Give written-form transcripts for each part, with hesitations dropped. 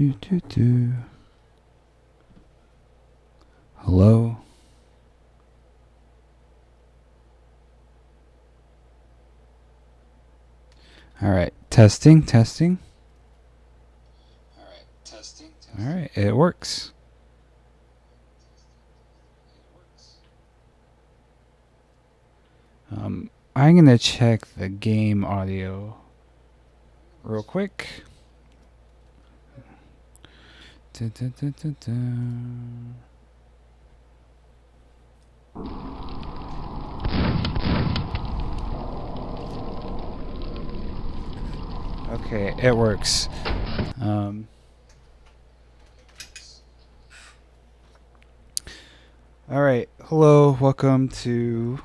do. Hello? Alright, testing. Alright, it works. I'm gonna check the game audio real quick. Okay, it works. Alright, hello, welcome to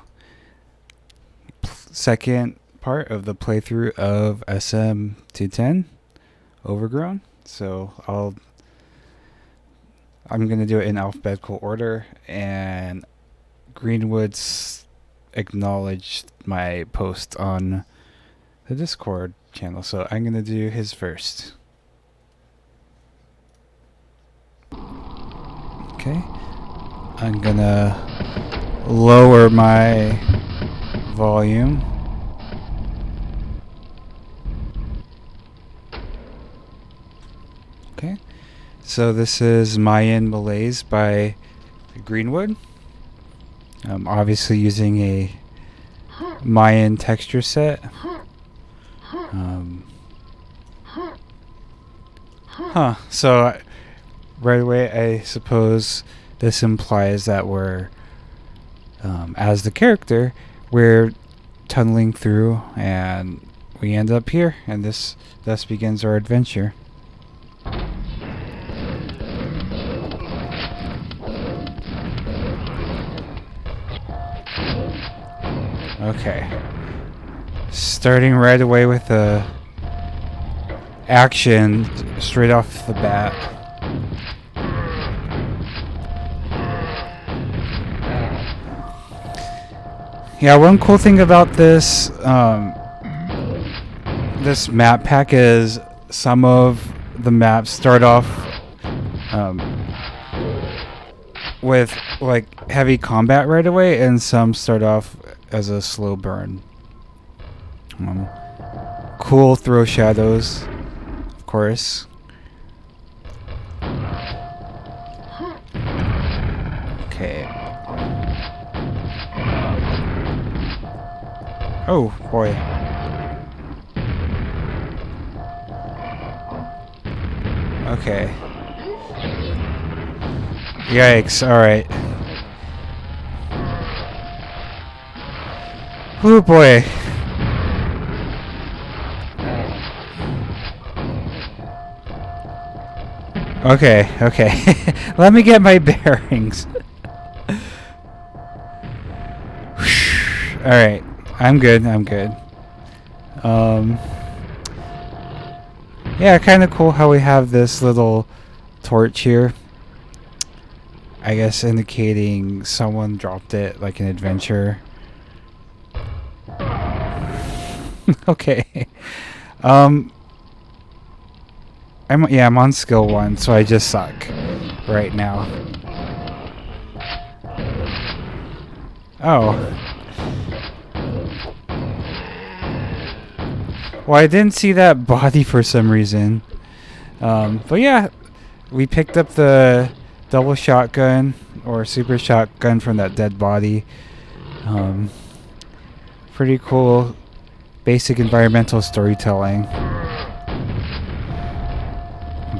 second part of the playthrough of SM210 Overgrown. So I'm gonna do it in alphabetical order, and Greenwood's acknowledged my post on the Discord channel, so I'm gonna do his first. Okay, I'm gonna lower my volume. Okay, so this is Mayan Malaise by Greenwood. I'm obviously using a Mayan texture set. So right away, I suppose this implies that we're, as the character, we're tunneling through and we end up here, and thus begins our adventure. Okay. Starting right away with the action straight off the bat. Yeah, one cool thing about this this map pack is some of the maps start off with like heavy combat right away, and some start off as a slow burn. Cool throw shadows, of course. Okay. Oh boy. Okay. Yikes, alright. Oh boy. Okay. Let me get my bearings. Alright. I'm good. Yeah, kind of cool how we have this little torch here. I guess indicating someone dropped it, like an adventure. Okay. I'm on skill 1, so I just suck right now. Oh. Well, I didn't see that body for some reason. But yeah, we picked up the double shotgun or super shotgun from that dead body. Pretty cool basic environmental storytelling.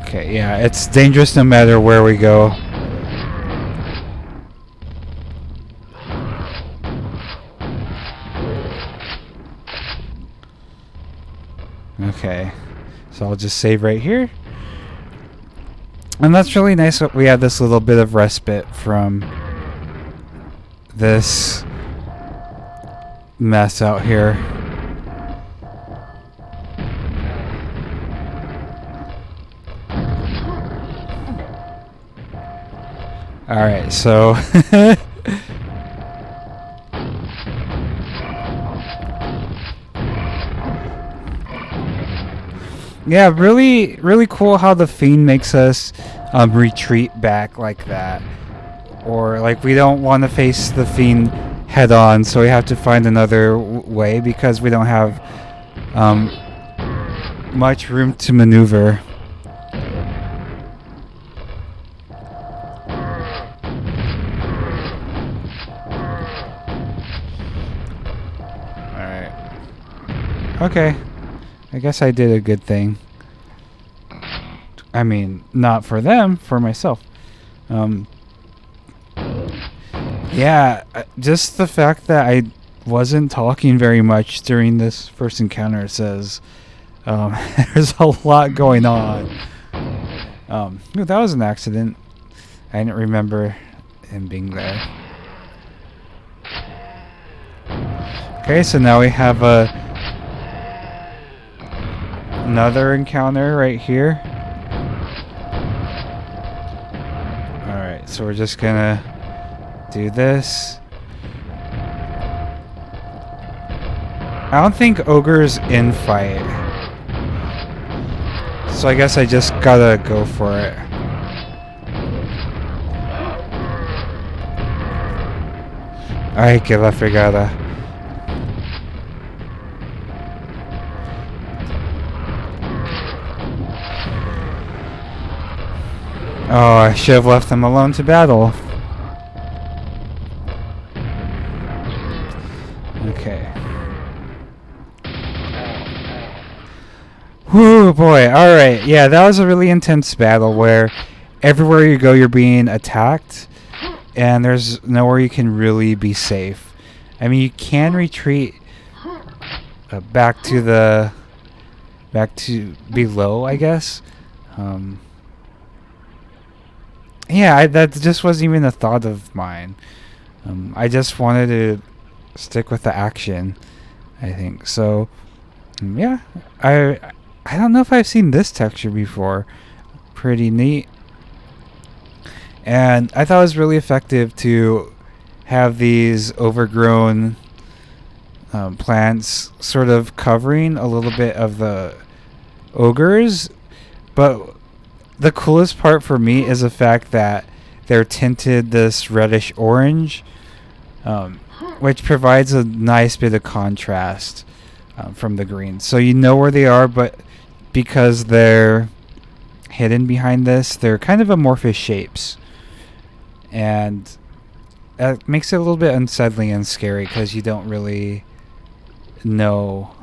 Okay, yeah, it's dangerous no matter where we go. Okay, so I'll just save right here. And that's really nice that we have this little bit of respite from this mess out here. Alright, so Yeah, really, really cool how the Fiend makes us retreat back like that. Or, like, we don't want to face the Fiend head on, so we have to find another way because we don't have much room to maneuver. Alright. Okay. I guess I did a good thing. I mean, not for them, for myself. Yeah, just the fact that I wasn't talking very much during this first encounter says there's a lot going on. That was an accident. I didn't remember him being there. Okay, so now we have another encounter right here. Alright, so we're just gonna do this. I don't think Ogre's in fight. So I guess I just gotta go for it. Ay, que la fregada. Oh, I should have left them alone to battle. Okay. Whew, boy. Alright, yeah, that was a really intense battle where everywhere you go you're being attacked and there's nowhere you can really be safe. I mean, you can retreat back to below, I guess. Yeah, that just wasn't even a thought of mine. I just wanted to stick with the action, I think. So, yeah, I don't know if I've seen this texture before. Pretty neat. And I thought it was really effective to have these overgrown plants sort of covering a little bit of the ogres. But the coolest part for me is the fact that they're tinted this reddish orange, which provides a nice bit of contrast from the green. So you know where they are, but because they're hidden behind this, they're kind of amorphous shapes. And that makes it a little bit unsettling and scary because you don't really know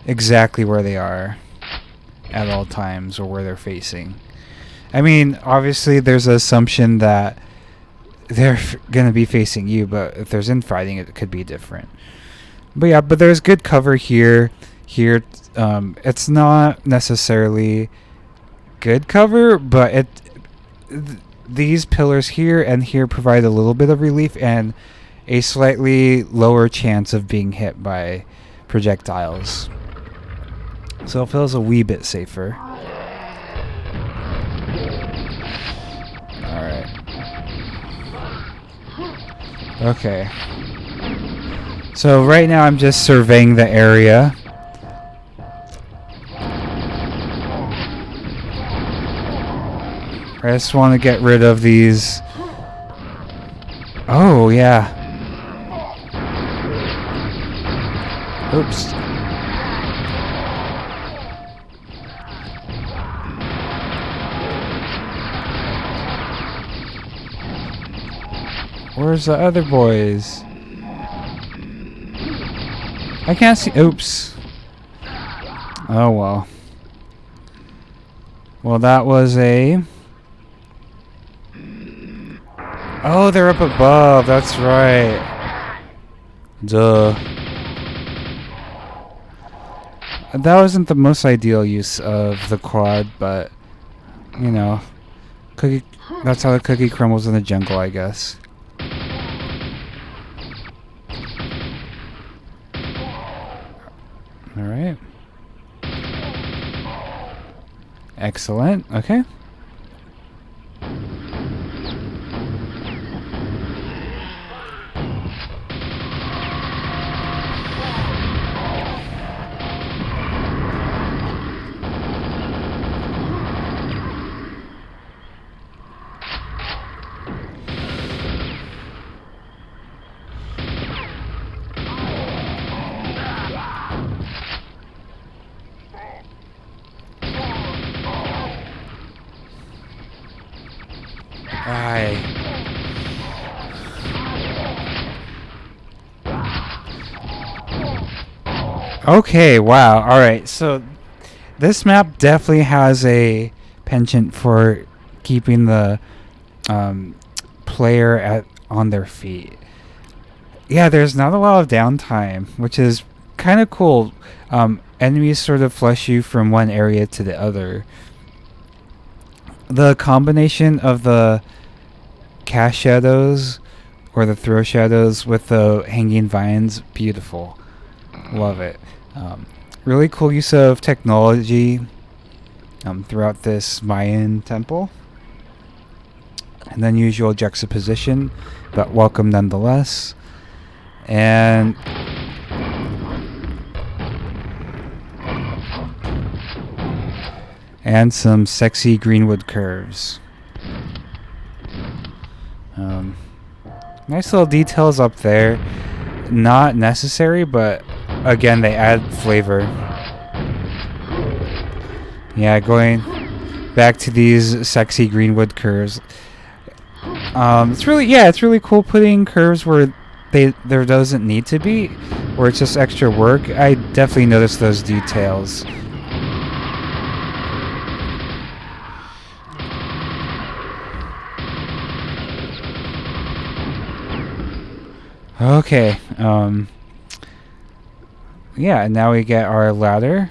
exactly where they are at all times or where they're facing. I mean, obviously there's an assumption that they're going to be facing you, but if there's infighting, it could be different. But yeah, but there's good cover here. Here, it's not necessarily good cover, but these pillars here and here provide a little bit of relief and a slightly lower chance of being hit by projectiles. So it feels a wee bit safer. Alright. Okay. So right now I'm just surveying the area. I just want to get rid of these. Oh, yeah. Oops. Where's the other boys? I can't see. Oops. Oh, well. Well, that was a... Oh, they're up above. That's right. Duh. That wasn't the most ideal use of the quad, but, you know, that's how the cookie crumbles in the jungle, I guess. Alright. Excellent. Okay. Okay, wow. All right. So this map definitely has a penchant for keeping the um, player at on their feet. Yeah, there's not a lot of downtime, which is kind of cool. Enemies sort of flush you from one area to the other. The combination of the cast shadows or the throw shadows with the hanging vines, beautiful. Love it. Really cool use of technology throughout this Mayan temple. An unusual juxtaposition, but welcome nonetheless. And some sexy Greenwood curves. Nice little details up there. Not necessary, but again, they add flavor. Yeah, going back to these sexy Greenwood curves. It's really cool putting curves where there doesn't need to be, where it's just extra work. I definitely noticed those details. Okay, yeah, now we get our ladder.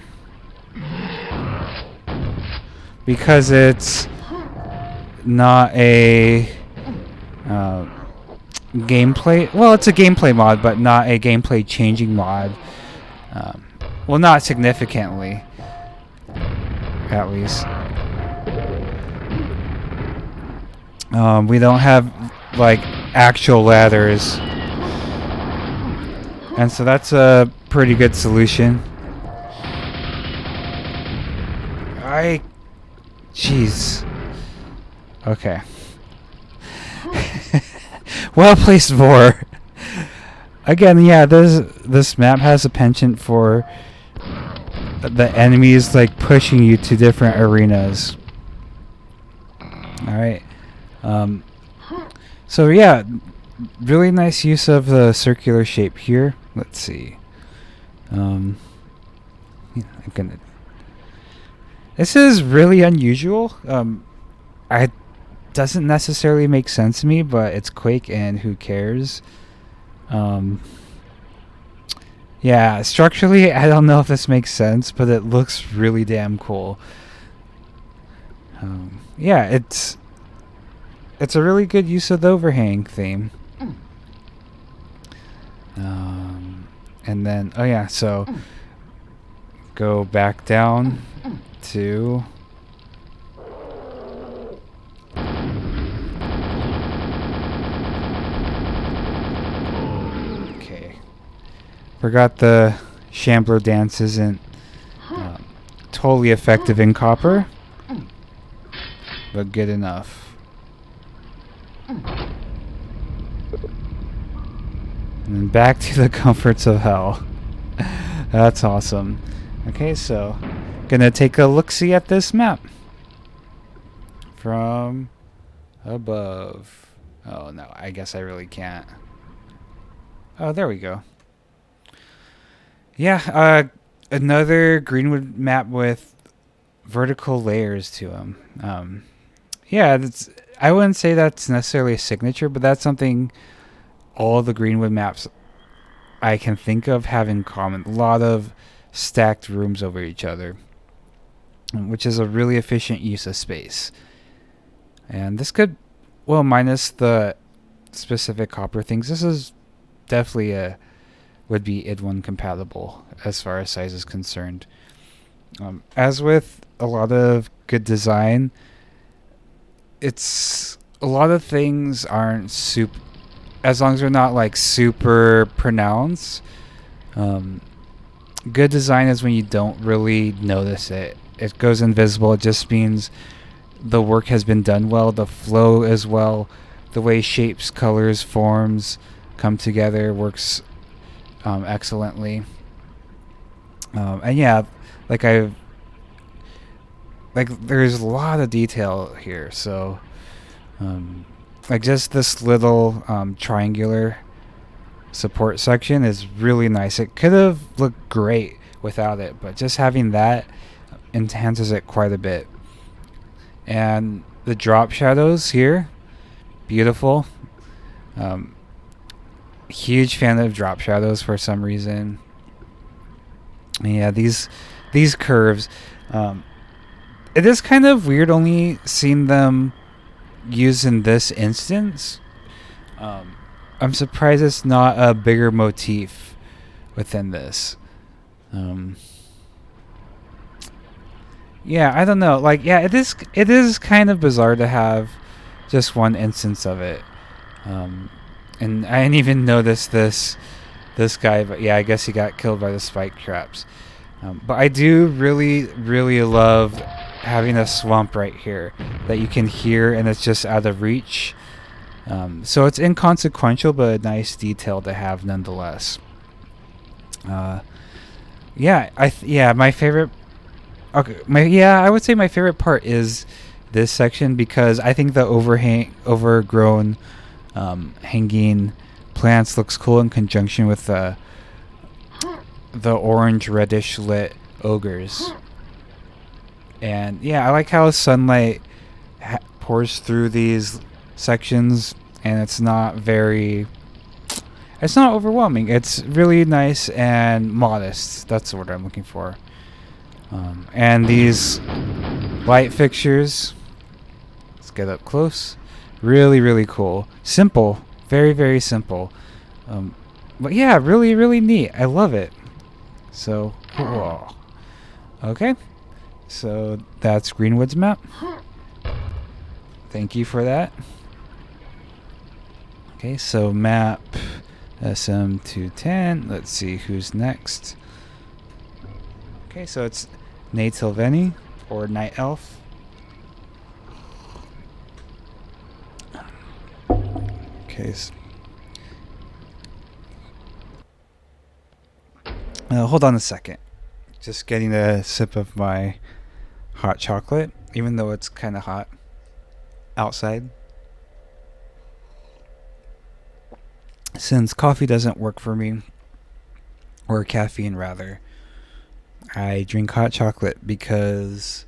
Because it's not a gameplay... Well, it's a gameplay mod, but not a gameplay changing mod. Well, not significantly, at least. We don't have, like, actual ladders. And so that's a pretty good solution. Jeez. Okay. Well placed, Vor. Again, yeah, this map has a penchant for the enemies, like, pushing you to different arenas. Alright. So, yeah, really nice use of the circular shape here. Let's see. I'm gonna... This is really unusual. It doesn't necessarily make sense to me, but it's Quake and who cares? Yeah, structurally, I don't know if this makes sense, but it looks really damn cool. Yeah, it's a really good use of the overhang theme. And then, oh yeah, so go back down to... Okay. Forgot the Shambler dance isn't totally effective in copper, but good enough. And back to the comforts of hell. That's awesome. Okay, so gonna take a look-see at this map from above. Oh no, I guess I really can't. Oh, there we go. Yeah, another Greenwood map with vertical layers to them. Yeah, I wouldn't say that's necessarily a signature, but that's something all the Greenwood maps I can think of have in common. A lot of stacked rooms over each other, which is a really efficient use of space. And this could, well, minus the specific copper things, this is definitely would be id1 compatible as far as size is concerned. As with a lot of good design, it's a lot of things aren't super, as long as they're not like super pronounced. Good design is when you don't really notice it. It goes invisible. It just means the work has been done well. The flow as well. The way shapes, colors, forms come together works excellently. And yeah, there's a lot of detail here. So, like just this little triangular support section is really nice. It could have looked great without it, but just having that enhances it quite a bit. And the drop shadows here, beautiful. Huge fan of drop shadows for some reason. Yeah, these curves. It is kind of weird only seeing them used in this instance. I'm surprised it's not a bigger motif within this. Yeah, I don't know. Like, yeah, it is kind of bizarre to have just one instance of it. And I didn't even notice this guy, but yeah, I guess he got killed by the spike traps. But I do really, really love having a swamp right here that you can hear, and it's just out of reach. So it's inconsequential, but a nice detail to have nonetheless. Yeah, my favorite. Okay, I would say my favorite part is this section because I think the overgrown, hanging plants looks cool in conjunction with the orange reddish lit ogres. And yeah, I like how sunlight pours through these sections, and it's not overwhelming. It's really nice and modest. That's the word I'm looking for. And these light fixtures, let's get up close. Really, really cool. Simple. Very, very simple. But yeah, really, really neat. I love it. So, cool. Okay. So that's Greenwood's map. Thank you for that. Okay, so map SM210. Let's see who's next. Okay, so it's Natilveni, or Night Elf. Okay. Hold on a second. Just getting a sip of my hot chocolate, even though it's kind of hot outside. Since coffee doesn't work for me, or caffeine rather, I drink hot chocolate because,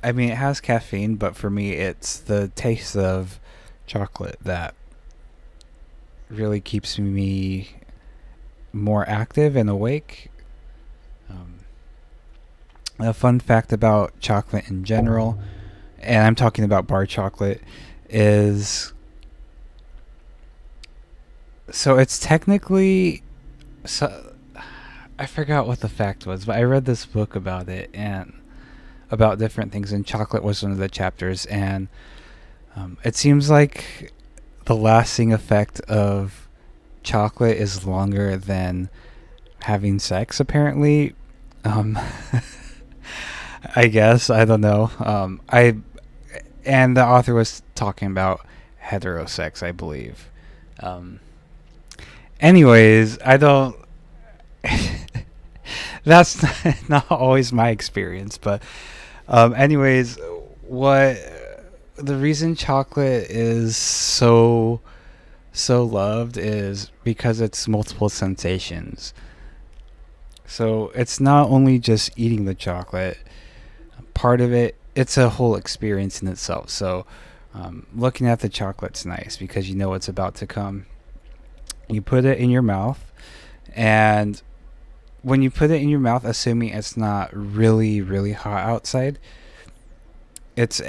I mean, it has caffeine, but for me it's the taste of chocolate that really keeps me more active and awake. A fun fact about chocolate in general, and I'm talking about bar chocolate, is so it's technically, so I forgot what the fact was, but I read this book about it and about different things, and chocolate was one of the chapters, and it seems like the lasting effect of chocolate is longer than having sex, apparently. I guess, I don't know. And the author was talking about heterosex, I believe. Anyways, I don't. That's not always my experience, but anyways, what the reason chocolate is so loved is because it's multiple sensations. So it's not only just eating the chocolate. Part of it, it's a whole experience in itself. So looking at the chocolate's nice because you know what's about to come. You put it in your mouth, and when you put it in your mouth, assuming it's not really, really hot outside, it's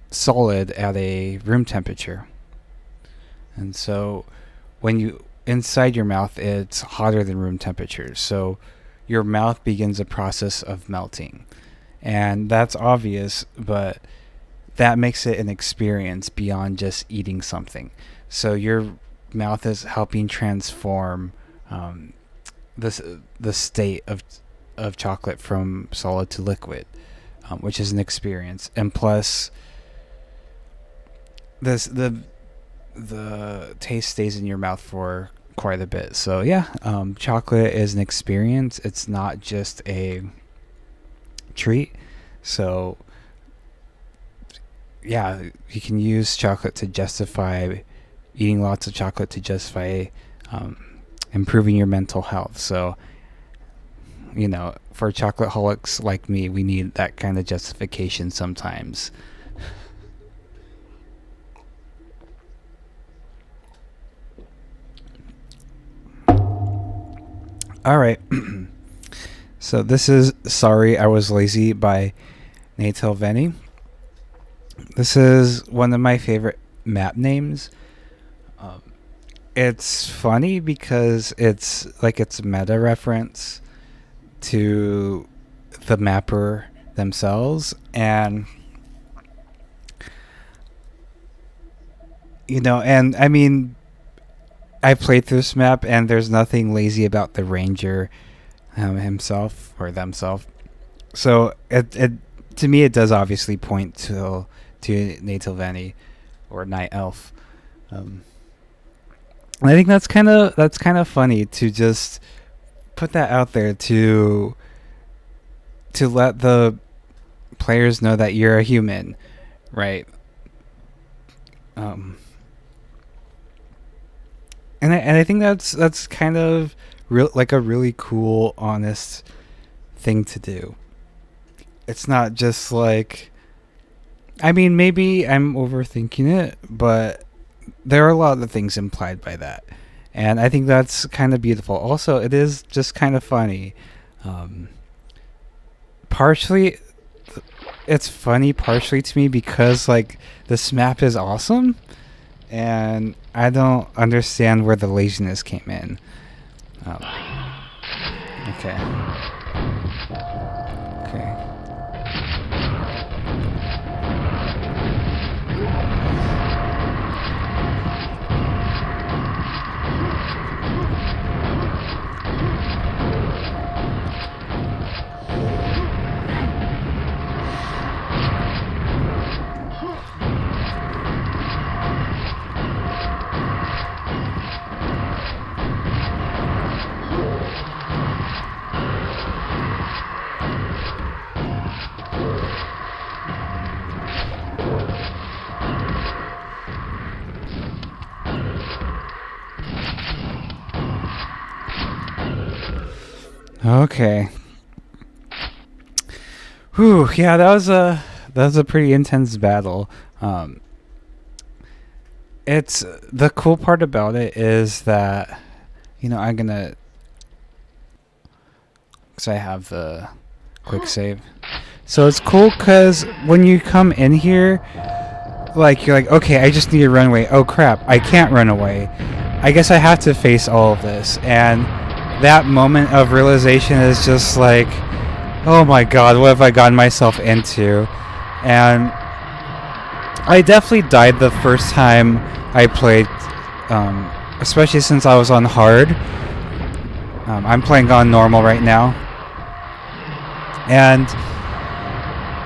solid at a room temperature. And so when you inside your mouth, it's hotter than room temperature. So your mouth begins a process of melting. And that's obvious, but that makes it an experience beyond just eating something. So your mouth is helping transform the state of chocolate from solid to liquid, which is an experience. And plus, the taste stays in your mouth for quite a bit. So yeah, chocolate is an experience. It's not just a treat. So yeah, you can use chocolate to justify eating lots of chocolate to justify improving your mental health. So for chocolate holics like me, we need that kind of justification sometimes. All right. So this is Sorry I Was Lazy by Untitled Chapter. This is one of my favorite map names. It's funny because it's a meta reference to the mapper themselves, and and I mean, I played through this map, and there's nothing lazy about the ranger himself or themselves. So it to me, it does obviously point to Natal Veni or Night Elf. And I think that's kind of funny to just put that out there to let the players know that you're a human, right? And I think that's kind of a really cool, honest thing to do. It's not just like, I mean, maybe I'm overthinking it, but there are a lot of things implied by that, and I think that's kind of beautiful. Also, it is just kind of funny. Partially, it's funny partially to me because this map is awesome, and I don't understand where the laziness came in. Okay. Okay. Whew, yeah, that was a pretty intense battle. It's the cool part about it is that I'm gonna, because I have the quick save. So it's cool because when you come in here, you're like, okay, I just need to run away. Oh crap, I can't run away. I guess I have to face all of this, and that moment of realization is just like, oh my god, what have I gotten myself into? And I definitely died the first time I played, especially since I was on hard. I'm playing on normal right now, and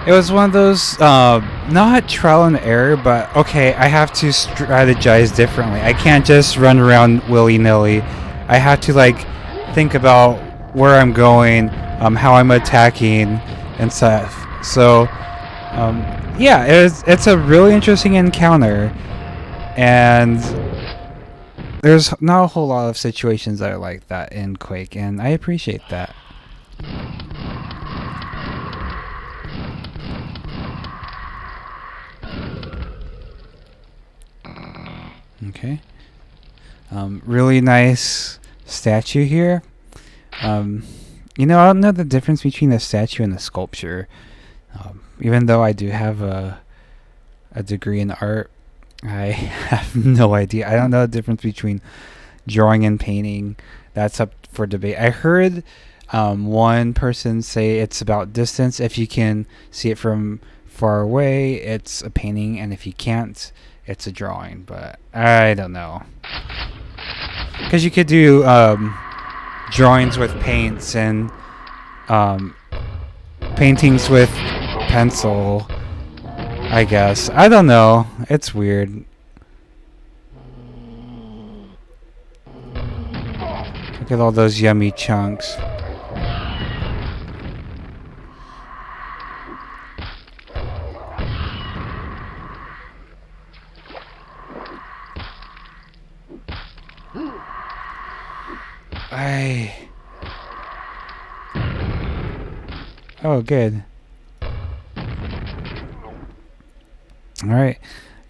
it was one of those, not trial and error, but okay, I have to strategize differently. I can't just run around willy-nilly. I have to think about where I'm going, how I'm attacking, and stuff. So, yeah, it's a really interesting encounter, and there's not a whole lot of situations that are like that in Quake, and I appreciate that. Okay. Really nice statue here. I don't know the difference between a statue and a sculpture. Even though I do have a degree in art, I have no idea. I don't know the difference between drawing and painting. That's up for debate. I heard one person say it's about distance. If you can see it from far away, it's a painting, and if you can't, it's a drawing. But I don't know. Because you could do drawings with paints and paintings with pencil, I guess. I don't know. It's weird. Look at all those yummy chunks. Oh, good. Alright.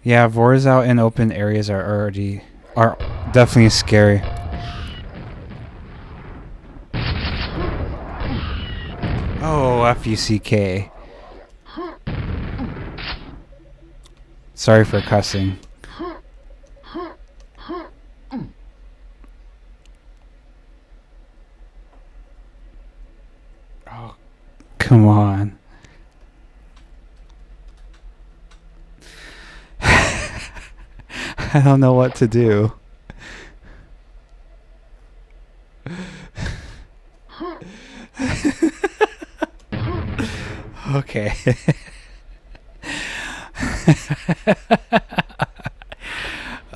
Yeah, Vors out in open areas are definitely scary. Oh, F-U-C-K. Sorry for cussing. Oh, come on. I don't know what to do. Okay.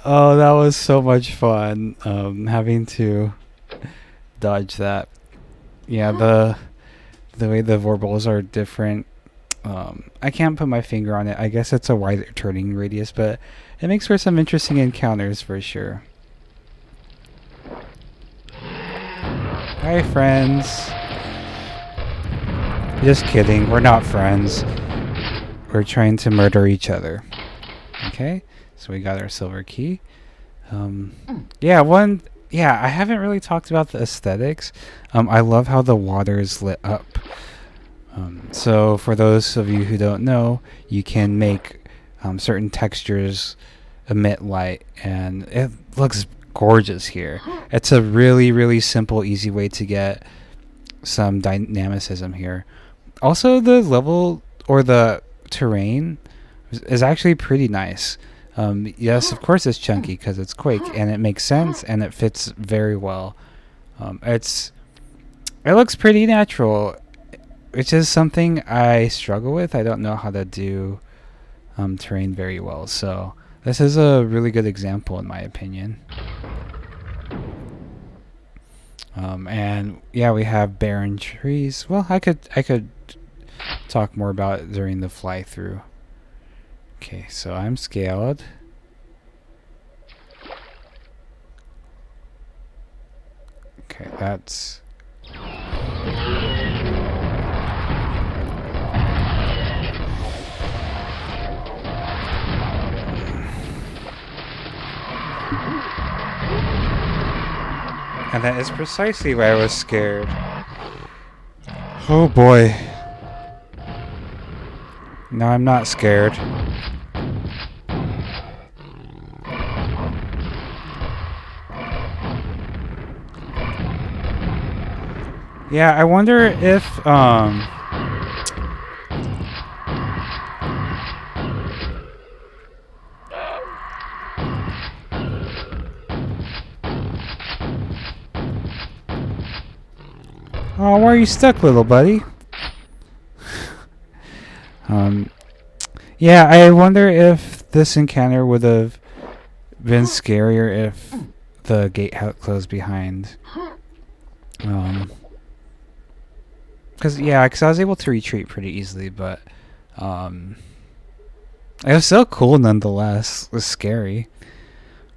Oh, that was so much fun. Having to dodge that. Yeah, the way the Vorpals are different. I can't put my finger on it. I guess it's a wider turning radius, but it makes for some interesting encounters for sure. Hi, friends. Just kidding. We're not friends. We're trying to murder each other. Okay, so we got our silver key. Yeah, I haven't really talked about the aesthetics. I love how the water is lit up. So for those of you who don't know, you can make certain textures emit light, and it looks gorgeous here. It's a really, really simple, easy way to get some dynamicism here. Also, the level or the terrain is actually pretty nice. Yes, of course it's chunky because it's Quake, and it makes sense and it fits very well. It looks pretty natural, which is something I struggle with. I don't know how to do terrain very well, so this is a really good example in my opinion. And yeah, we have barren trees. Well, I could talk more about it during the fly through. Okay, so I'm scaled. Okay, that's... And that is precisely why I was scared. Oh boy. No, I'm not scared. Yeah, I wonder if oh, why are you stuck, little buddy? Yeah, I wonder if this encounter would have been scarier if the gate had closed behind. Because I was able to retreat pretty easily, but it was so cool nonetheless. It was scary.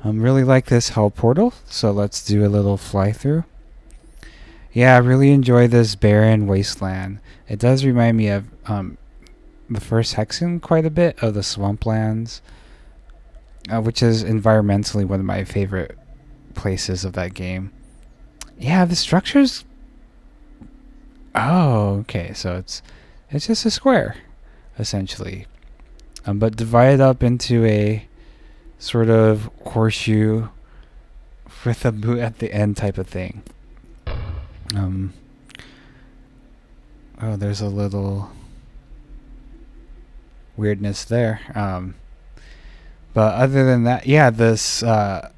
Really like this hell portal, so let's do a little fly through. Yeah, I really enjoy this barren wasteland. It does remind me of the first Hexen quite a bit, of the swamplands, which is environmentally one of my favorite places of that game. Yeah, the structure's... Oh, okay, so it's just a square, essentially. But divided up into a sort of horseshoe with a boot at the end type of thing. Oh, there's a little weirdness there. But other than that, yeah, this and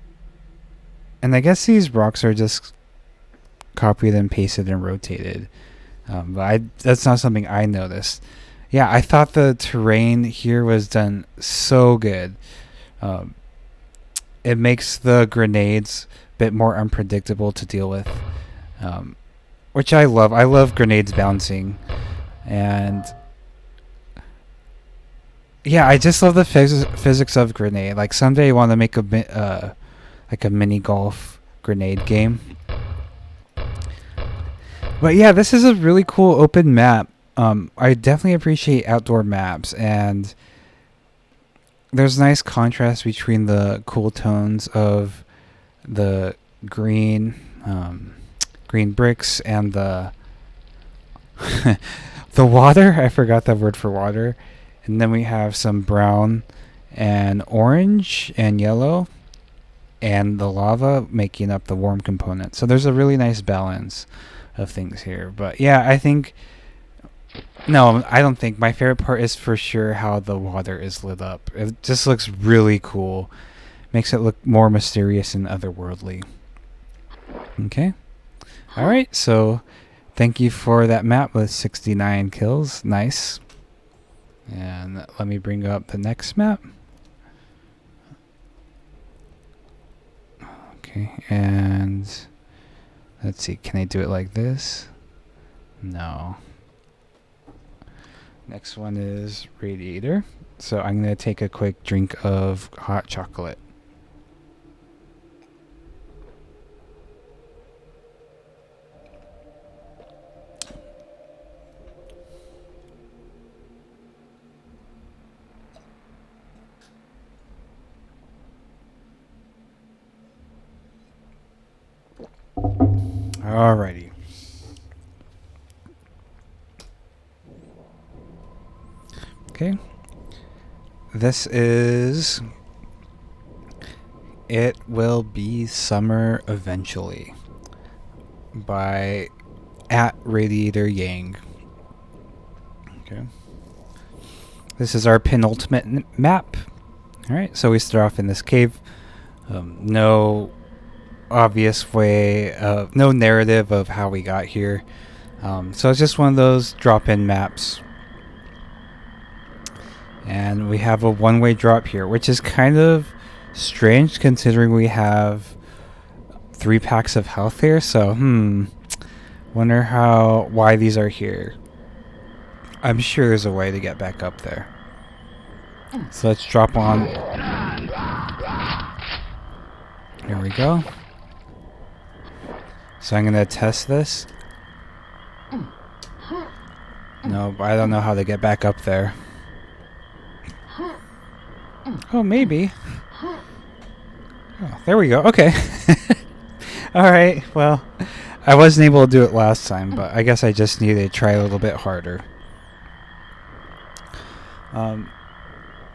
I guess these rocks are just copied and pasted and rotated. But that's not something I noticed. Yeah, I thought the terrain here was done so good. It makes the grenades a bit more unpredictable to deal with. Which I love. I love grenades bouncing, and yeah, I just love the physics of grenade. Like someday I want to make a mini golf grenade game. But yeah, this is a really cool open map. I definitely appreciate outdoor maps, and there's nice contrast between the cool tones of the green, green bricks and the the water. I forgot that word for water. And then we have some brown and orange and yellow, and the lava making up the warm component. So there's a really nice balance of things here. But yeah, I think, no, I don't think. My favorite part is for sure how the water is lit up. It just looks really cool. Makes it look more mysterious and otherworldly. Okay. All right. So thank you for that map with 69 kills. Nice. And let me bring up the next map. Okay. And let's see. Can I do it like this? No. Next one is Radiator. So I'm going to take a quick drink of hot chocolate. Alrighty. Okay. This is It Will Be Summer Eventually by @radiatoryang. Okay. This is our penultimate map. Alright, so we start off in this cave. No obvious way of, no narrative of how we got here. So it's just one of those drop-in maps. And we have a one-way drop here, which is kind of strange considering we have 3 packs of health here. So, wonder why these are here. I'm sure there's a way to get back up there. So let's drop on. Here we go. So I'm gonna test this. No, I don't know how to get back up there. Oh, maybe. Oh, there we go. Okay. Alright, well, I wasn't able to do it last time, but I guess I just need to try a little bit harder.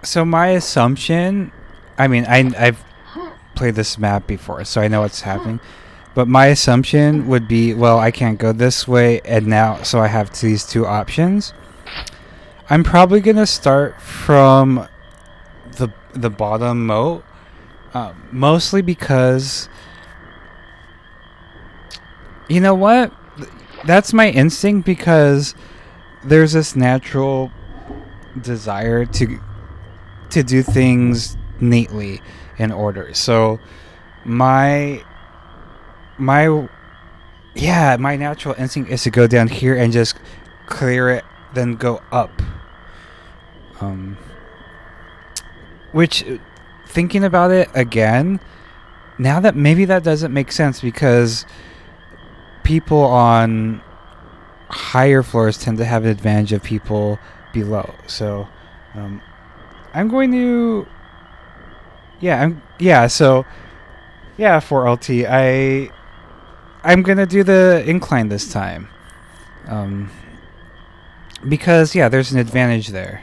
So my assumption, I mean, I've played this map before, so I know what's happening. But my assumption would be, well, I can't go this way, and now, so I have these 2 options. I'm probably going to start from the bottom moat, mostly because, you know what? That's my instinct, because there's this natural desire to do things neatly in order. So my natural instinct is to go down here and just clear it, then go up. Which, thinking about it again, now that maybe that doesn't make sense, because people on higher floors tend to have an advantage of people below. So I'm going to, for LT, I'm gonna do the incline this time, because there's an advantage there.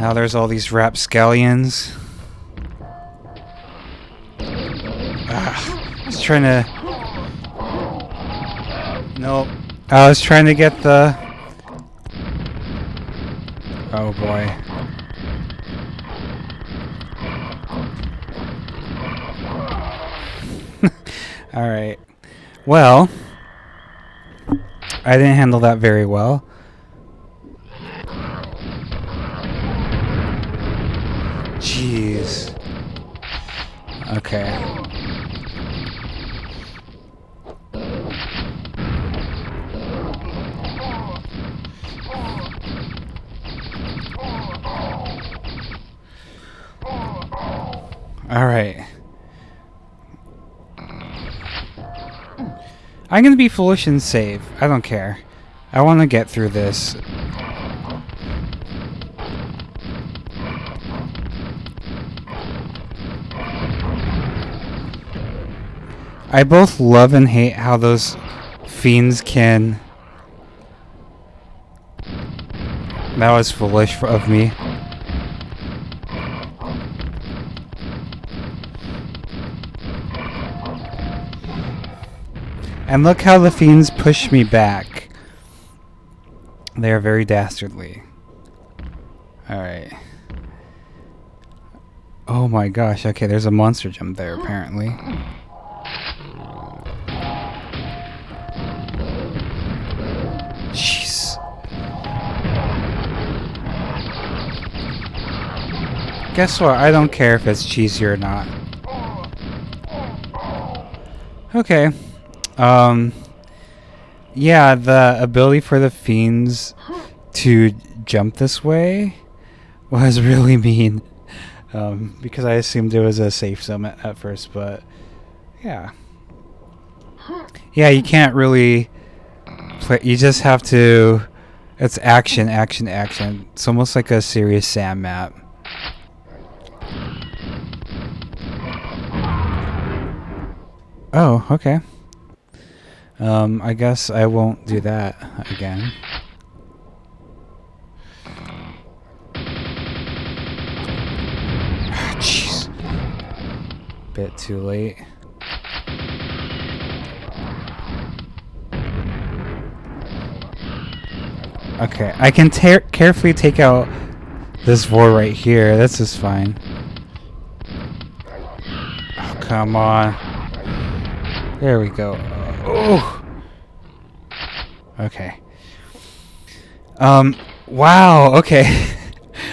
Now there's all these rapscallions. I was trying to... Nope. I was trying to get the... Oh boy. Alright. Well, I didn't handle that very well. Jeez. Okay. Alright. I'm gonna be foolish and save. I don't care. I want to get through this. I both love and hate how those fiends can... That was foolish of me. And look how the fiends push me back. They are very dastardly. Alright. Oh my gosh, okay, there's a monster jump there apparently. Jeez. Guess what? I don't care if it's cheesy or not. Okay. Yeah, the ability for the fiends to jump this way was really mean. Because I assumed it was a safe zone at first, but yeah. Yeah, you can't really play, you just have to, it's action, action, action. It's almost like a Serious Sam map. Oh, okay. I guess I won't do that again. Jeez. Bit too late. Okay, I can carefully take out this vor right here. This is fine. Oh, come on. There we go. Oh. Okay. Wow. Okay.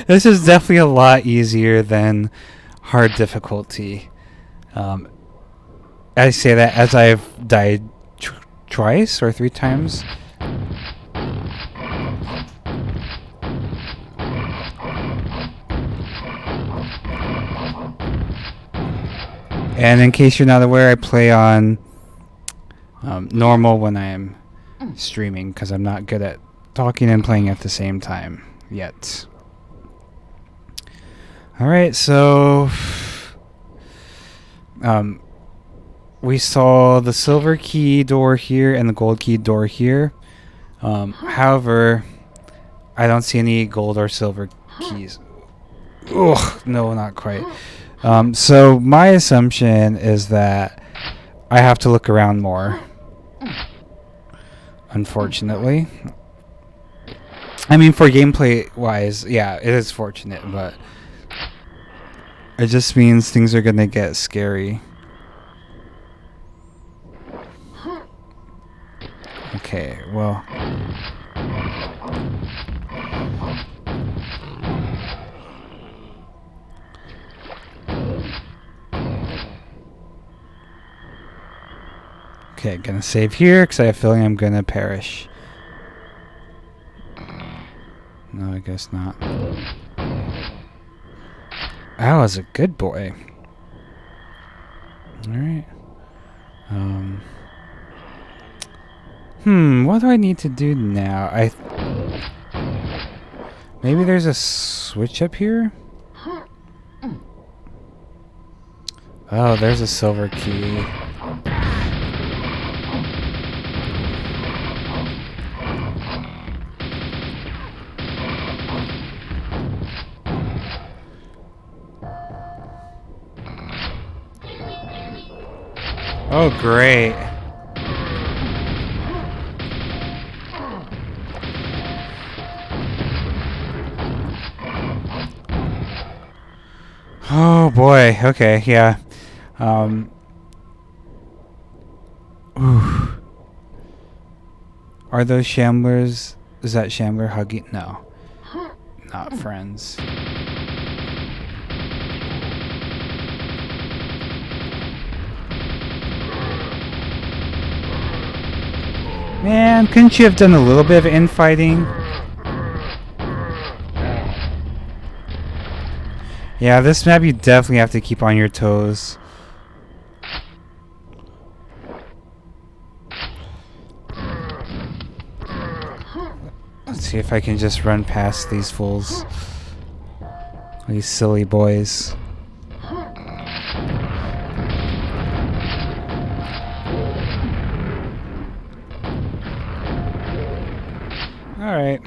This is definitely a lot easier than hard difficulty. I say that as I've died twice or 3 times. And in case you're not aware, I play on normal when I'm streaming because I'm not good at talking and playing at the same time yet. Alright, so we saw the silver key door here and the gold key door here. However, I don't see any gold or silver keys. Ugh, no, not quite. So my assumption is that I have to look around more. Unfortunately. I mean, for gameplay wise, yeah, it is fortunate, but it just means things are gonna get scary. Okay, well. Okay, gonna save here because I have a feeling I'm gonna perish. No, I guess not. I was a good boy. Alright. What do I need to do now? Maybe there's a switch up here? Oh, there's a silver key. Oh, great. Oh boy. Okay, yeah. Ooh. Are those shamblers? Is that shambler hugging? No. Not friends. Man, couldn't you have done a little bit of infighting? Yeah, this map you definitely have to keep on your toes. Let's see if I can just run past these fools. These silly boys. Alright.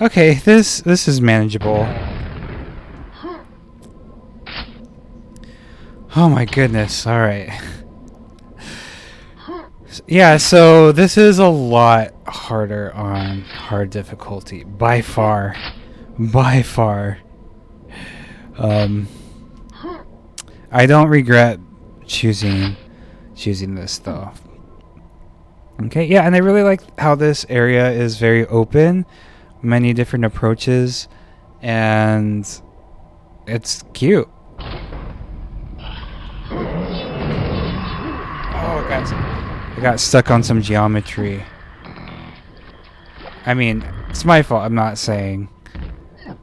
Okay, this is manageable. Oh my goodness, alright. Yeah, so this is a lot harder on hard difficulty. By far. By far. I don't regret choosing this though. Okay, yeah, and I really like how this area is very open, many different approaches, and it's cute. Oh, guys, I got stuck on some geometry. I mean, it's my fault. I'm not saying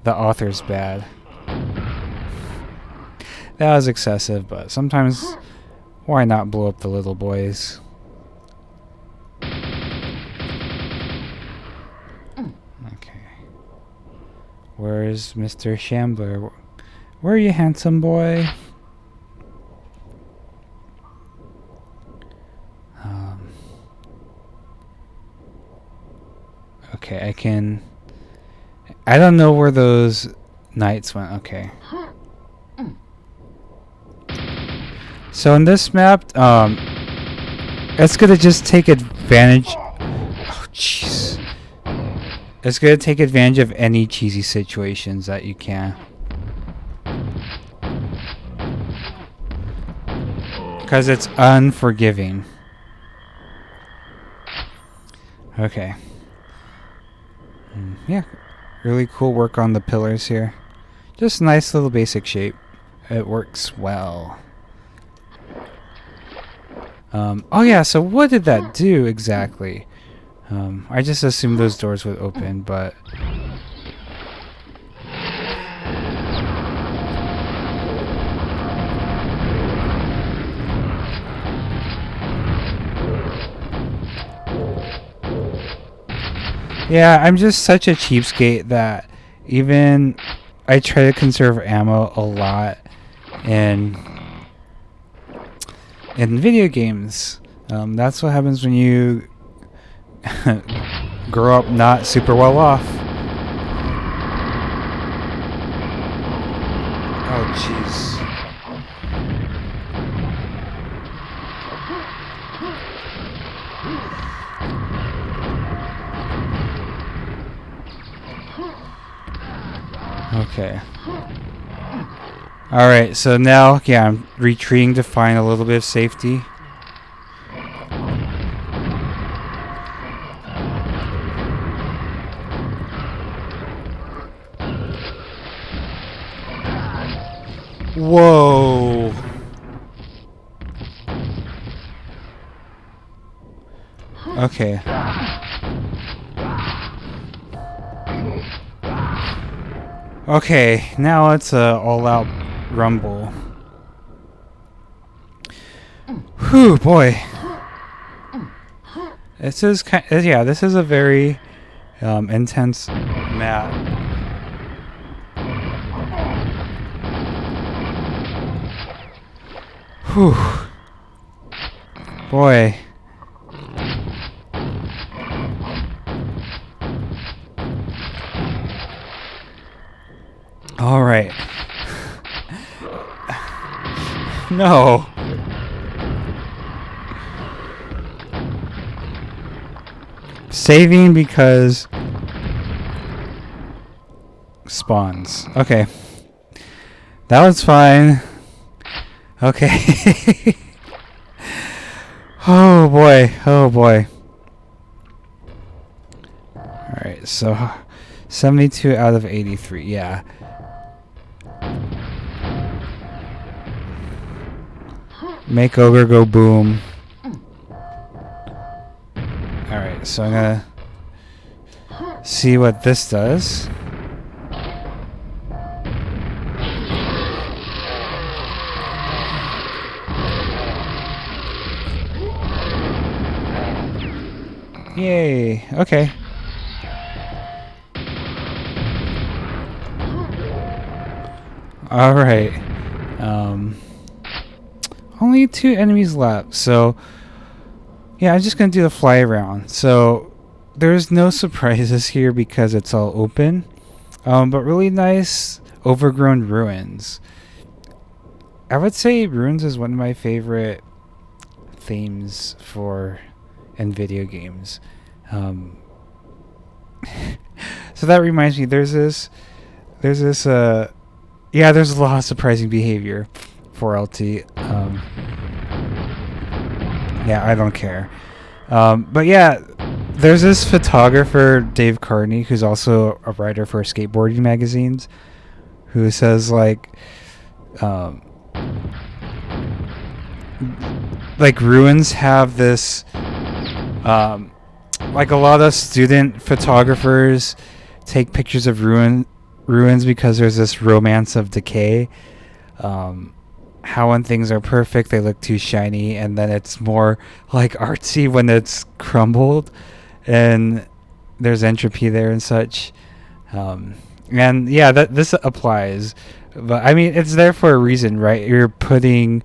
the author's bad. That was excessive, but sometimes why not blow up the little boys? Okay. Where's Mr. Shambler? Where are you, handsome boy? Okay, I don't know where those knights went. Okay. So in this map, it's gonna just take advantage. Oh, jeez. It's gonna take advantage of any cheesy situations that you can. Because it's unforgiving. Okay. Yeah, really cool work on the pillars here. Just a nice little basic shape. It works well. Oh yeah, so what did that do exactly? I just assumed those doors would open, but... Yeah, I'm just such a cheapskate that even I try to conserve ammo a lot in video games. That's what happens when you grow up not super well off. Oh, jeez. Okay. Alright, so now, yeah, I'm retreating to find a little bit of safety. Whoa! Okay. Okay, now it's a all-out rumble. Whew, boy. This is yeah, this is a very intense map. Whew. Boy. All right. No. Saving because spawns. Okay. That was fine. Okay. Oh boy. Oh boy. Alright, so 72 out of 83. Yeah. Make ogre go boom. Alright, so I'm gonna see what this does. Yay. Okay. All right. Only 2 enemies left. So, yeah, I'm just going to do the fly around. So, there's no surprises here because it's all open. But really nice overgrown ruins. I would say ruins is one of my favorite themes in video games. So that reminds me, there's a lot of surprising behavior for LT. I don't care. But yeah, there's this photographer, Dave Carney, who's also a writer for skateboarding magazines, who says like ruins have this like a lot of student photographers take pictures of ruins because there's this romance of decay. How when things are perfect they look too shiny, and then it's more like artsy when it's crumbled and there's entropy there and such. And yeah, this applies, but I mean it's there for a reason, right? You're putting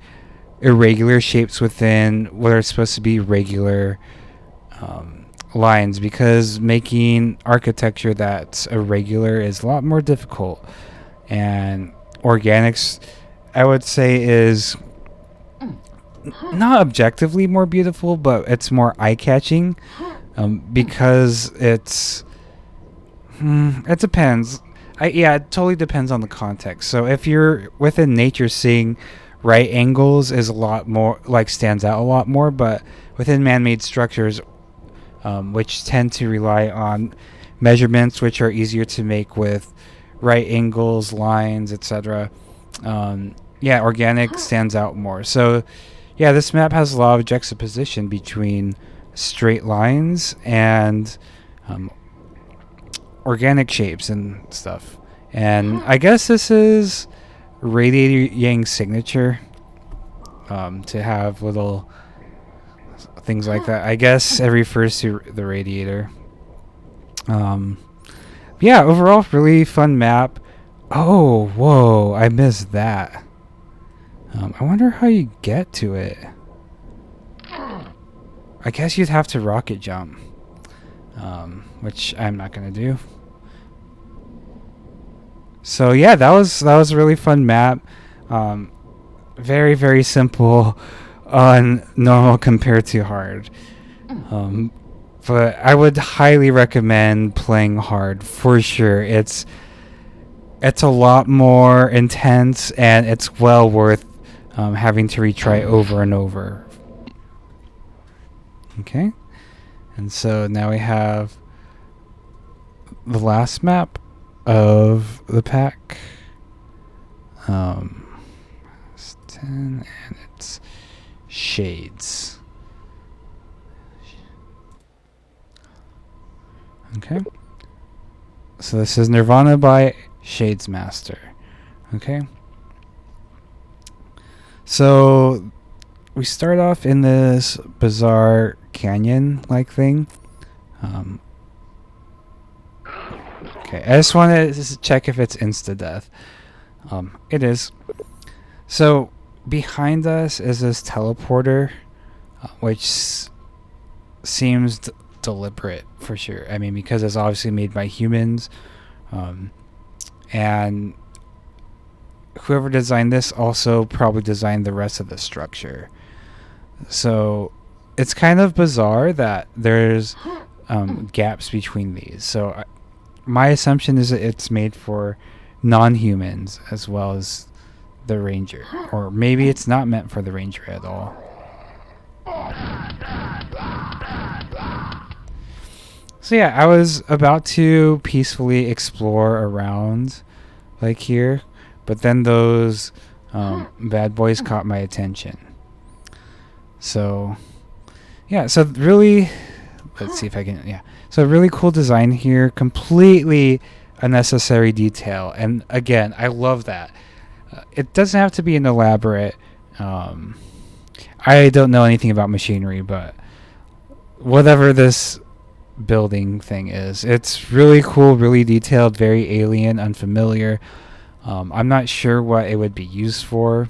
irregular shapes within what are supposed to be regular lines, because making architecture that's irregular is a lot more difficult. And organics, I would say, is not objectively more beautiful, but it's more eye-catching, because it depends. It totally depends on the context. So if you're within nature, seeing right angles is a lot more, like, stands out a lot more, but within man-made structures, which tend to rely on measurements which are easier to make with right angles, lines, etc. Organic stands out more. So yeah, this map has a lot of juxtaposition between straight lines and organic shapes and stuff. And I guess this is radiatoryang's signature, to have little things like that. I guess it refers to the radiator. Overall, really fun map. Oh, whoa, I missed that. I wonder how you get to it. I guess you'd have to rocket jump, which I'm not gonna do. So yeah, that was a really fun map. Very, very simple on normal compared to hard. But I would highly recommend playing hard for sure. It's a lot more intense, and it's well worth having to retry over and over. Okay, and so now we have the last map of the pack. It's 10, and it's Shades. Okay, so this is Nirvana by Shadesmaster. Okay, so we start off in this bizarre canyon-like thing. Okay, I just wanted to check if it's insta-death. It is. So behind us is this teleporter, which seems deliberate for sure. I mean, because it's obviously made by humans, and whoever designed this also probably designed the rest of the structure. So it's kind of bizarre that there's gaps between these. So my assumption is that it's made for non-humans as well as the ranger, or maybe it's not meant for the ranger at all. So yeah, I was about to peacefully explore around like here, but then those bad boys caught my attention. So yeah, so really, let's see if I can, yeah. So really cool design here, completely unnecessary detail. And again, I love that. It doesn't have to be an elaborate, I don't know anything about machinery, but whatever this building thing is. It's really cool, really detailed, very alien, unfamiliar. I'm not sure what it would be used for.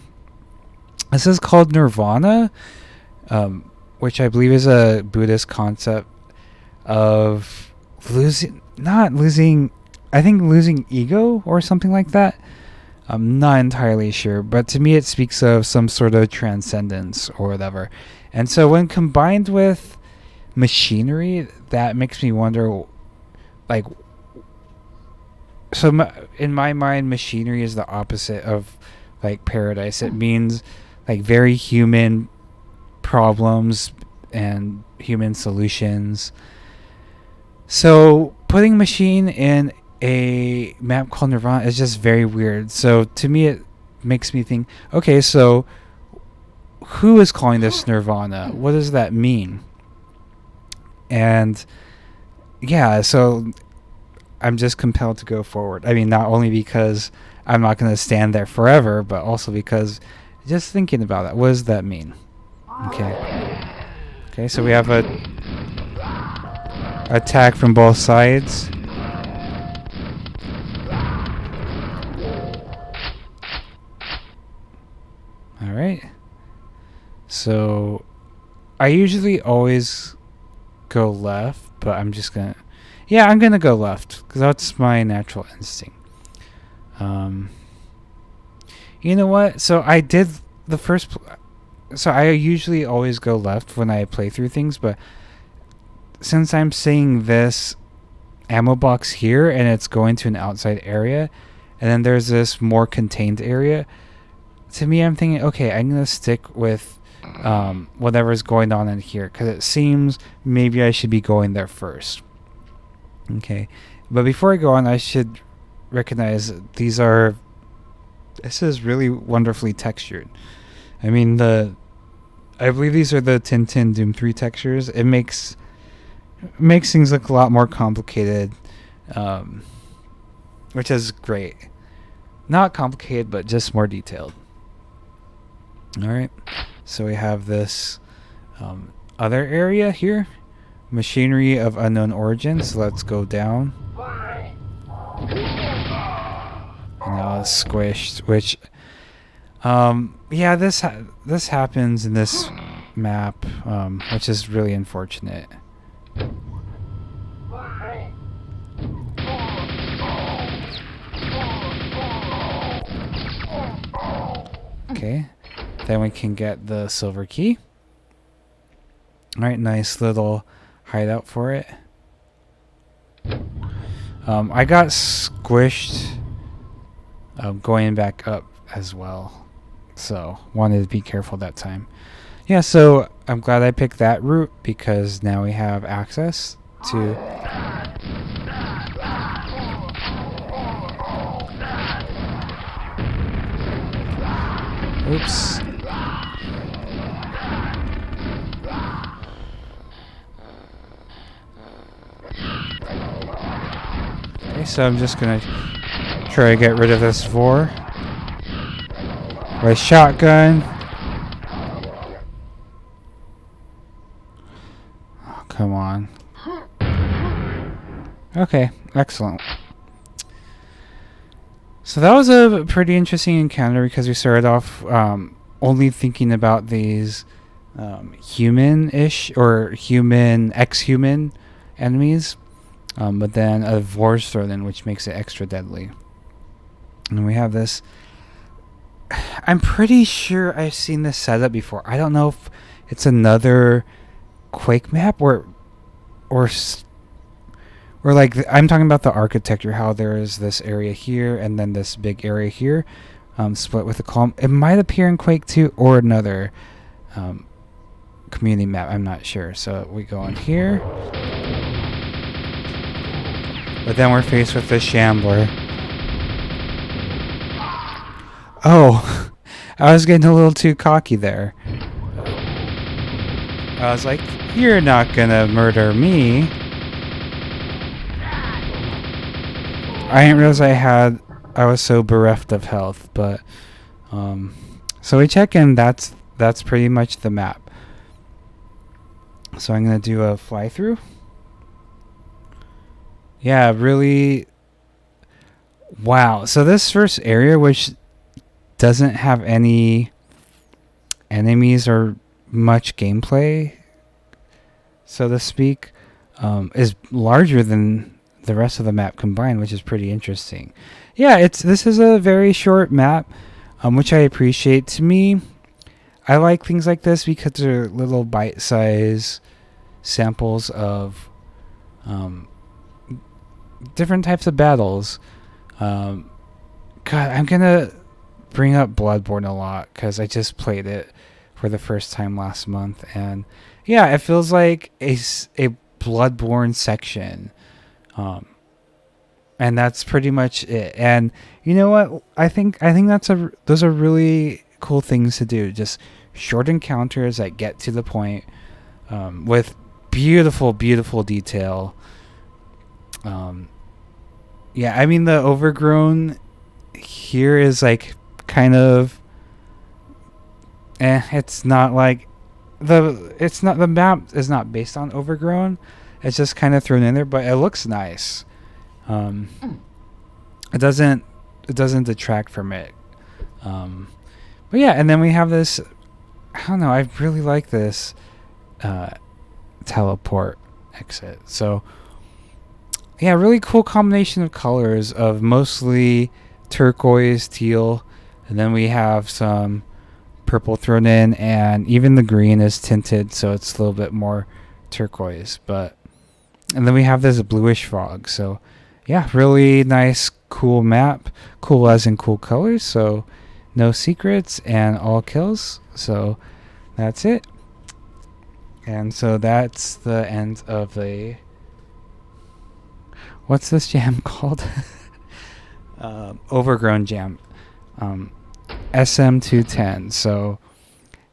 This is called Nirvana, which I believe is a Buddhist concept of not losing, I think losing ego or something like that. I'm not entirely sure, but to me it speaks of some sort of transcendence or whatever. And so when combined with machinery, that makes me wonder, like, so in my mind, machinery is the opposite of like paradise. It means like very human problems and human solutions. So putting machine in a map called Nirvana is just very weird. So to me, it makes me think, okay, so who is calling this Nirvana? What does that mean? And yeah, so I'm just compelled to go forward. I mean, not only because I'm not going to stand there forever, but also because just thinking about that, what does that mean? Okay, so we have a attack from both sides. All right. So I usually always go left, but I'm just gonna, I'm gonna go left because that's my natural instinct. You know what? So I did the first. So I usually always go left when I play through things, but since I'm seeing this ammo box here and it's going to an outside area, and then there's this more contained area, to me I'm thinking, okay, I'm gonna stick with whatever's going on in here because it seems maybe I should be going there first. Okay, but before I go on, I should recognize this is really wonderfully textured. I mean, I believe these are the Tintin Doom 3 textures. It makes things look a lot more complicated, which is great. Not complicated, but just more detailed. Alright, so we have this other area here. Machinery of unknown origin, so let's go down. And now it's squished, which this happens in this map, which is really unfortunate. Okay, then we can get the silver key. Alright, nice little hideout for it. I got squished going back up as well, so wanted to be careful that time. Yeah, so I'm glad I picked that route because now we have access to oops. Okay, so I'm just gonna try to get rid of this vor with shotgun. Oh, come on. Okay, excellent. So that was a pretty interesting encounter because we started off only thinking about these human-ish or ex-human enemies, but then a vor's thrown in, which makes it extra deadly. And we have this. I'm pretty sure I've seen this setup before. I don't know if it's another Quake map or like I'm talking about the architecture, how there is this area here and then this big area here, split with a column. It might appear in Quake 2 or another community map. I'm not sure. So we go in here, but then we're faced with this shambler. Oh, I was getting a little too cocky there. I was like, you're not gonna murder me. I didn't realize I was so bereft of health, but so we check in, that's pretty much the map. So I'm gonna do a fly through. Yeah, really. Wow. So this first area, which doesn't have any enemies or much gameplay, so to speak, is larger than the rest of the map combined, which is pretty interesting. Yeah, this is a very short map, which I appreciate. To me, I like things like this because they're little bite-sized samples of um, different types of battles. Um, God, I'm gonna bring up Bloodborne a lot because I just played it for the first time last month, and yeah, it feels like a Bloodborne section, um, and that's pretty much it. And you know what? I think those are really cool things to do. Just short encounters that get to the point, with beautiful, beautiful detail. Um, yeah, I mean the overgrown here is like kind of it's not like the map is not based on overgrown. It's just kind of thrown in there, but it looks nice. Um, it doesn't detract from it. Um, but yeah, and then we have this. I don't know. I really like this uh, teleport exit. So yeah, really cool combination of colors of mostly turquoise, teal, and then we have some purple thrown in, and even the green is tinted, so it's a little bit more turquoise. But and then we have this bluish fog. So yeah, really nice, cool map. Cool as in cool colors. So no secrets and all kills. So that's it. And so that's the end of the. What's this jam called? Overgrown jam. SM210. So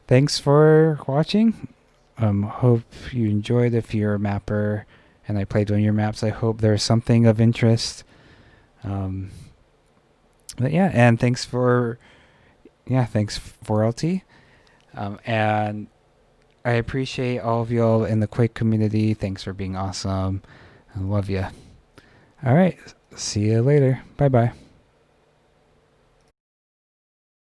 thanks for watching. Hope you enjoyed. If you're a mapper and I played one of your maps, I hope there's something of interest. But yeah, and thanks for LT. And I appreciate all of y'all in the Quake community. Thanks for being awesome. I love you. All right. See you later. Bye bye.